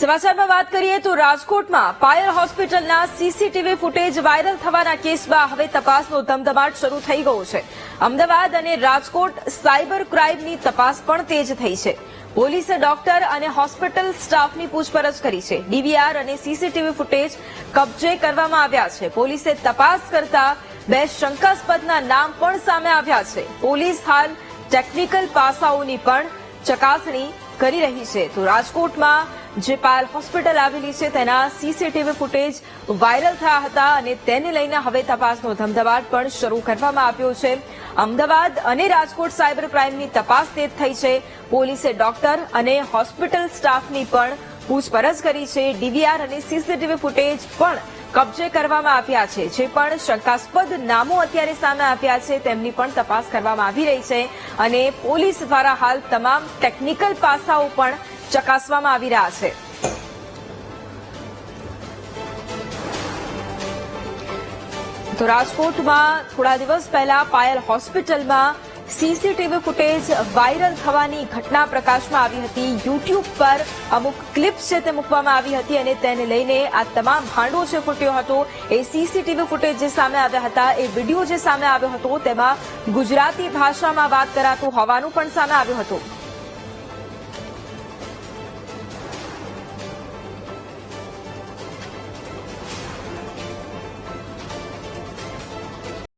સમાચારમાં વાત કરીએ તો રાજકોટમાં પાયલ હોસ્પિટલના સીસીટીવી ફૂટેજ વાયરલ થવાના કેસમાં હવે તપાસનો ધમધમાટ શરૂ થઈ ગયો છે। અમદાવાદ અને રાજકોટ સાયબર ક્રાઇમની તપાસ પણ તેજ થઈ છે। પોલીસે ડોક્ટર અને હોસ્પિટલ સ્ટાફની પૂછપરછ કરી છે। ડીવીઆર અને સીસીટીવી ફૂટેજ કબજે કરવામાં આવ્યા છે। પોલીસે તપાસ કરતા બે શંકાસ્પદના નામ પણ સામે આવ્યા છે। પોલીસ હાલ ટેકનિકલ પાસાઓની પણ ચકાસણી કરી રહી છે। તો રાજકોટમાં જે પાયલ હોસ્પિટલ આવેલી છે તેના સીસીટીવી ફૂટેજ વાયરલ થયા હતા અને તેને લઈને હવે તપાસનો ધમધમાટ પણ શરૂ કરવામાં આવ્યો છે। અમદાવાદ અને રાજકોટ સાયબર ક્રાઇમની તપાસ તેજ થઈ છે। પોલીસે ડોક્ટર અને હોસ્પિટલ સ્ટાફની પણ પૂછપરછ કરી છે। ડીવીઆર અને સીસીટીવી ફૂટેજ પણ કબજે કરવામાં આવ્યા છે। જે પણ શંકાસ્પદ નામો અત્યારે સામે આવ્યા છે તેમની પણ તપાસ કરવામાં આવી રહી છે અને પોલીસ દ્વારા હાલ તમામ ટેકનિકલ પાસાઓ પણ ચકાસવામાં આવી રહ્યા છે। તો રાજકોટમાં થોડા દિવસ પહેલા પાયલ હોસ્પિટલમાં સીસીટીવી ફૂટેજ વાયરલ થવાની ઘટના પ્રકાશમાં આવી હતી। યુટ્યુબ પર અમુક ક્લિપ્સ છે તે મૂકવામાં આવી હતી અને તેને લઈને આ તમામ ભાંડો છે ફૂટ્યો હતો। એ સીસીટીવી ફૂટેજ જે સામે આવ્યા હતા, એ વિડીયો જે સામે આવ્યો હતો તેમાં ગુજરાતી ભાષામાં વાત કરાતું હોવાનું પણ સામે આવ્યું હતું।